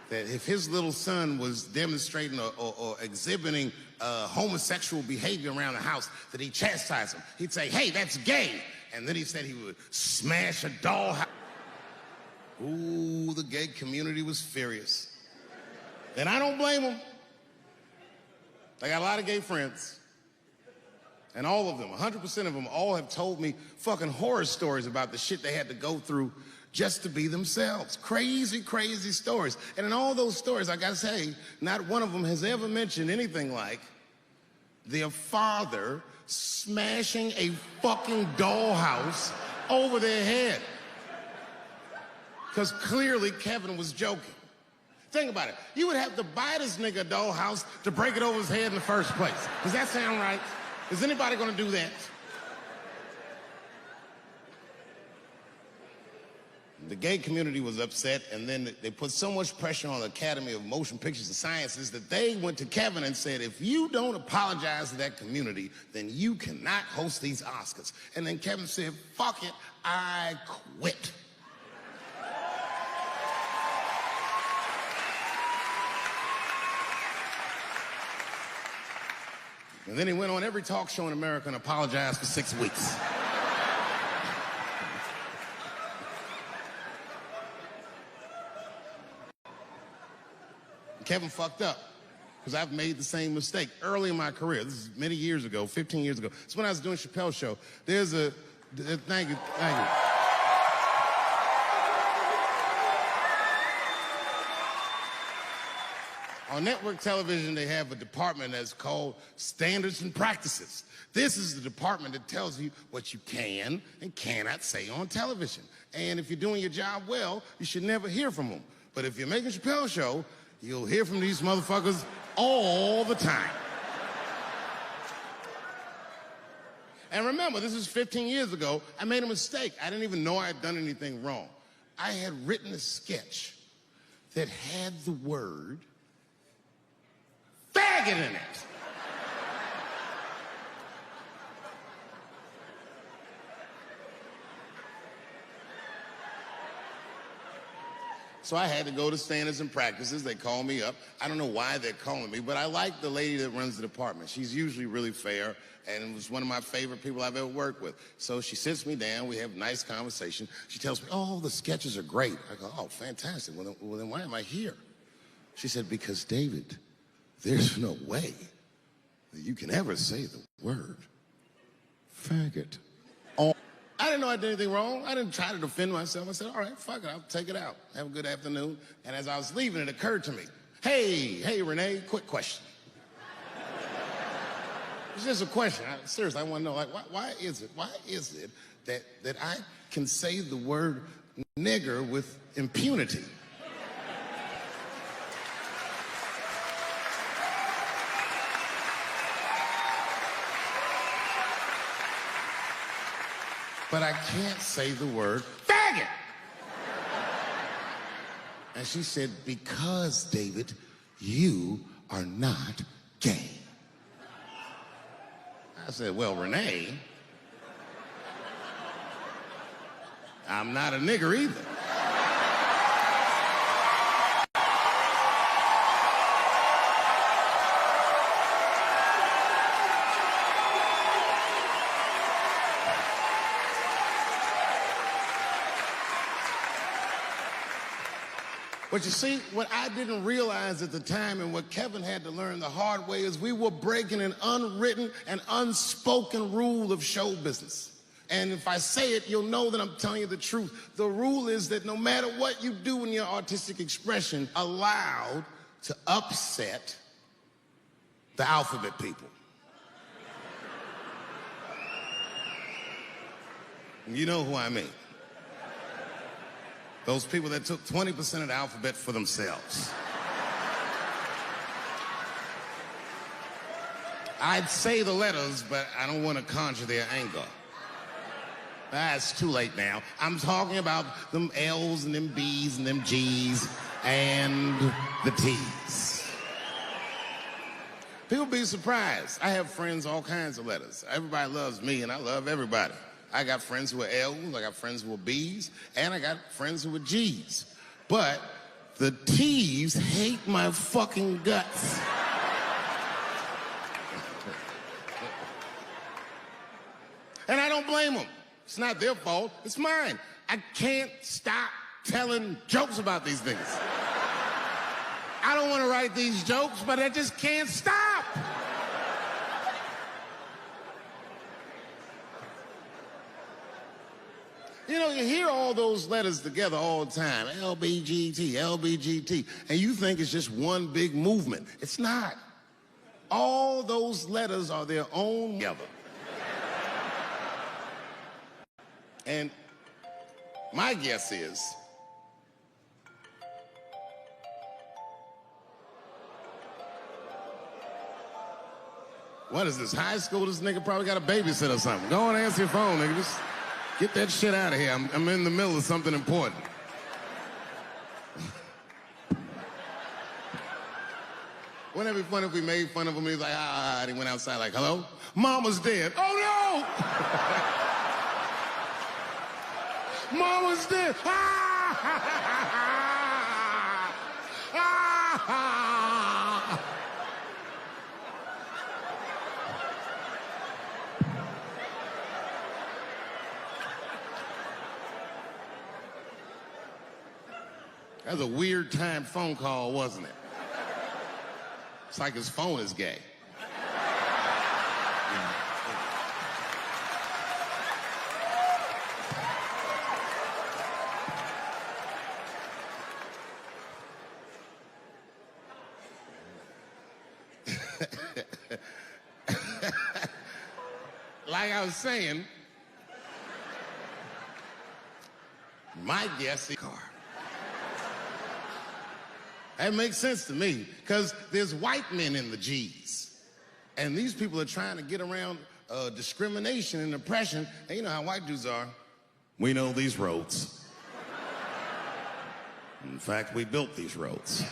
that if his little son was demonstrating or exhibiting homosexual behavior around the house, that he'd chastise him. He'd say, hey, that's gay. And then he said he would smash a dollhouse. Ooh, the gay community was furious. And I don't blame them. I got a lot of gay friends. And all of them, 100% of them, all have told me fucking horror stories about the shit they had to go through just to be themselves. Crazy, crazy stories. And in all those stories, I gotta say, not one of them has ever mentioned anything like their father smashing a fucking dollhouse over their head. Because clearly Kevin was joking. Think about it. You would have to buy this nigga a dollhouse to break it over his head in the first place. Does that sound right? Is anybody gonna do that? The gay community was upset, and then they put so much pressure on the Academy of Motion Pictures and Sciences that they went to Kevin and said, if you don't apologize to that community, then you cannot host these Oscars. And then Kevin said, fuck it, I quit. And then he went on every talk show in America and apologized for 6 weeks. Kevin fucked up, because I've made the same mistake early in my career. This is many years ago, 15 years ago. It's when I was doing Chappelle show. There's a, thank you. On network television, they have a department that's called Standards and Practices. This is the department that tells you what you can and cannot say on television. And if you're doing your job well, you should never hear from them. But if you're making a Chappelle show, you'll hear from these motherfuckers all the time. And remember, this is 15 years ago. I made a mistake. I didn't even know I had done anything wrong. I had written a sketch that had the word faggot in it. So I had to go to Standards and Practices. They called me up. I don't know why they're calling me, but I like the lady that runs the department. She's usually really fair, and was one of my favorite people I've ever worked with. So she sits me down. We have a nice conversation. She tells me, oh, the sketches are great. I go, oh, fantastic. Well, then why am I here? She said, because, David, there's no way that you can ever say the word faggot. Oh. I didn't know I did anything wrong. I didn't try to defend myself. I said, all right, fuck it, I'll take it out. Have a good afternoon. And as I was leaving, it occurred to me, hey, Renee, quick question. It's just a question. Seriously, I want to know, like, why is it that I can say the word nigger with impunity? But I can't say the word faggot. And she said, because, David, you are not gay. I said, well, Renee, I'm not a nigger either. But you see, what I didn't realize at the time, and what Kevin had to learn the hard way, is we were breaking an unwritten and unspoken rule of show business. And if I say it, you'll know that I'm telling you the truth. The rule is that no matter what you do in your artistic expression, allowed to upset the alphabet people. You know who I mean. Those people that took 20% of the alphabet for themselves. I'd say the letters, but I don't want to conjure their anger. It's too late now. I'm talking about them L's and them B's and them G's and the T's. People be surprised. I have friends, all kinds of letters. Everybody loves me, and I love everybody. I got friends who are L's, I got friends who are B's, and I got friends who are G's. But the T's hate my fucking guts. And I don't blame them. It's not their fault, it's mine. I can't stop telling jokes about these things. I don't want to write these jokes, but I just can't stop. You know, you hear all those letters together all the time, LBGT, LBGT, and you think it's just one big movement. It's not. All those letters are their own together. And my guess is What is this, high school? This nigga probably got a babysitter or something. Go and answer your phone, nigga. Just get that shit out of here. I'm in the middle of something important. Wouldn't it be funny if we made fun of him? He's like, and he went outside like, hello? Mama's dead. Oh, no! Mama's dead. That was a weird timed phone call, wasn't it? It's like his phone is gay. Like I was saying, my guess is car. That makes sense to me, because there's white men in the G's. And these people are trying to get around discrimination and oppression. And you know how white dudes are. We know these roads. In fact, we built these roads.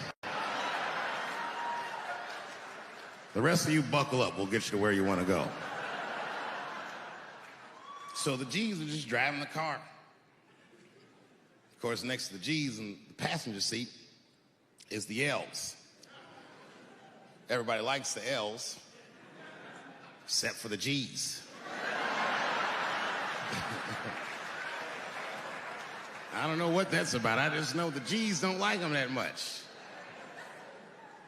The rest of you buckle up. We'll get you to where you want to go. So the G's are just driving the car. Of course, next to the G's in the passenger seat is the L's. Everybody likes the L's, except for the G's. I don't know what that's about. I just know the G's don't like them that much.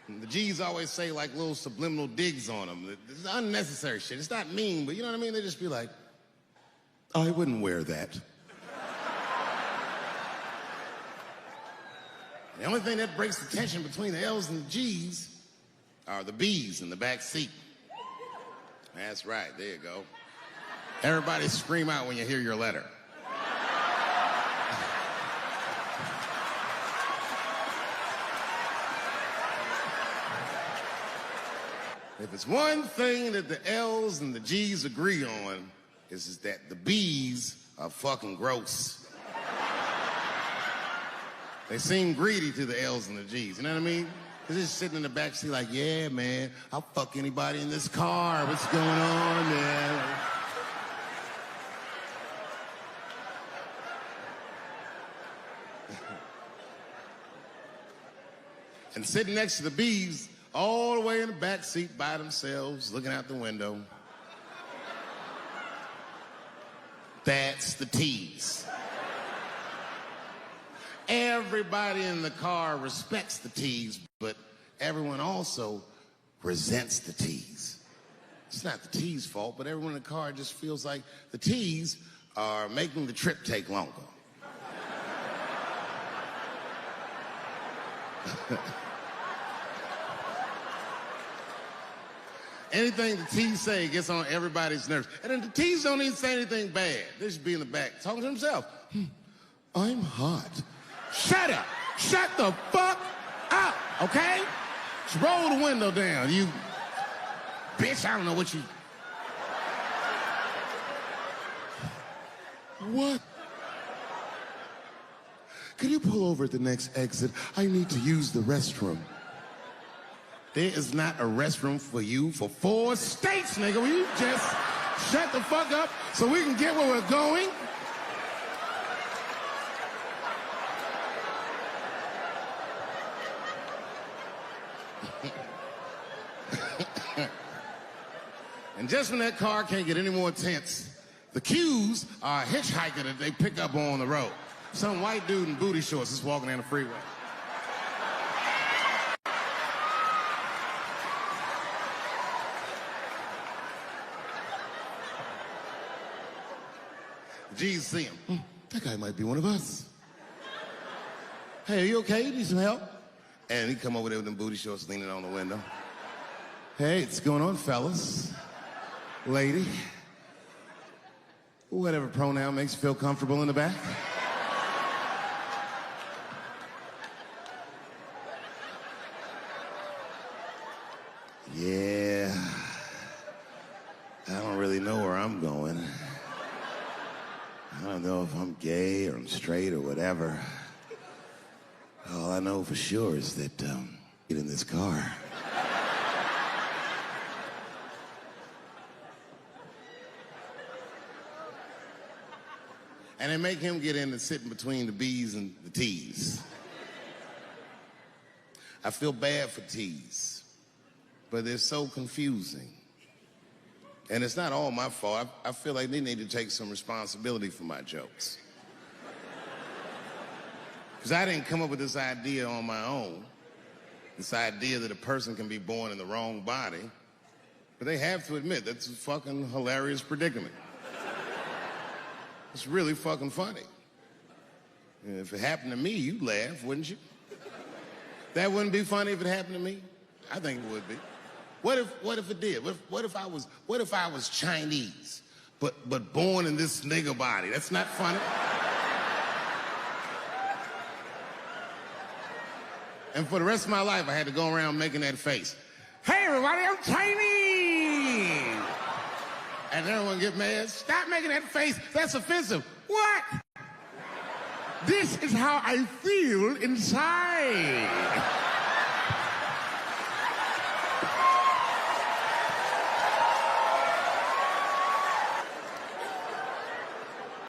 And the G's always say like little subliminal digs on them. It's unnecessary shit. It's not mean, but you know what I mean? They just be like, I wouldn't wear that. The only thing that breaks the tension between the L's and the G's are the B's in the back seat. That's right, there you go. Everybody scream out when you hear your letter. If it's one thing that the L's and the G's agree on, is that the B's are fucking gross. They seem greedy to the L's and the G's, you know what I mean? They're just sitting in the back seat like, yeah, man, I'll fuck anybody in this car. What's going on, man? And sitting next to the B's, all the way in the back seat by themselves, looking out the window. That's the T's. Everybody in the car respects the T's, but everyone also resents the T's. It's not the T's' fault, but everyone in the car just feels like the T's are making the trip take longer. Anything the T's say gets on everybody's nerves. And then the T's don't even say anything bad. They just be in the back talking to themselves. I'm hot. Shut up. Shut the fuck up, okay? Just roll the window down, you bitch. I don't know what you... What? Can you pull over at the next exit? I need to use the restroom. There is not a restroom for you for 4 states, nigga. Will you just shut the fuck up so we can get where we're going? And just when that car can't get any more tense, the Q's are a hitchhiker that they pick up on the road. Some white dude in booty shorts is walking down the freeway. G's see him. That guy might be one of us. Hey, are you okay? You need some help? And he come over there with them booty shorts leaning on the window. Hey, what's going on, fellas? Lady. Whatever pronoun makes you feel comfortable in the back. Yeah. I'm going. I don't know if I'm gay or I'm straight or whatever. All I know for sure is that get in this car. And they make him get in and sit in between the B's and the T's. I feel bad for T's, but they're so confusing. And it's not all my fault. I feel like they need to take some responsibility for my jokes. Because I didn't come up with this idea on my own. This idea that a person can be born in the wrong body. But they have to admit, that's a fucking hilarious predicament. It's really fucking funny. And if it happened to me, you'd laugh, wouldn't you? That wouldn't be funny if it happened to me? I think it would be. What if it did? What if I was Chinese, but born in this nigga body? That's not funny. And for the rest of my life, I had to go around making that face. Hey everybody, I'm Chinese! And everyone get mad. Stop making that face. That's offensive. What? This is how I feel inside.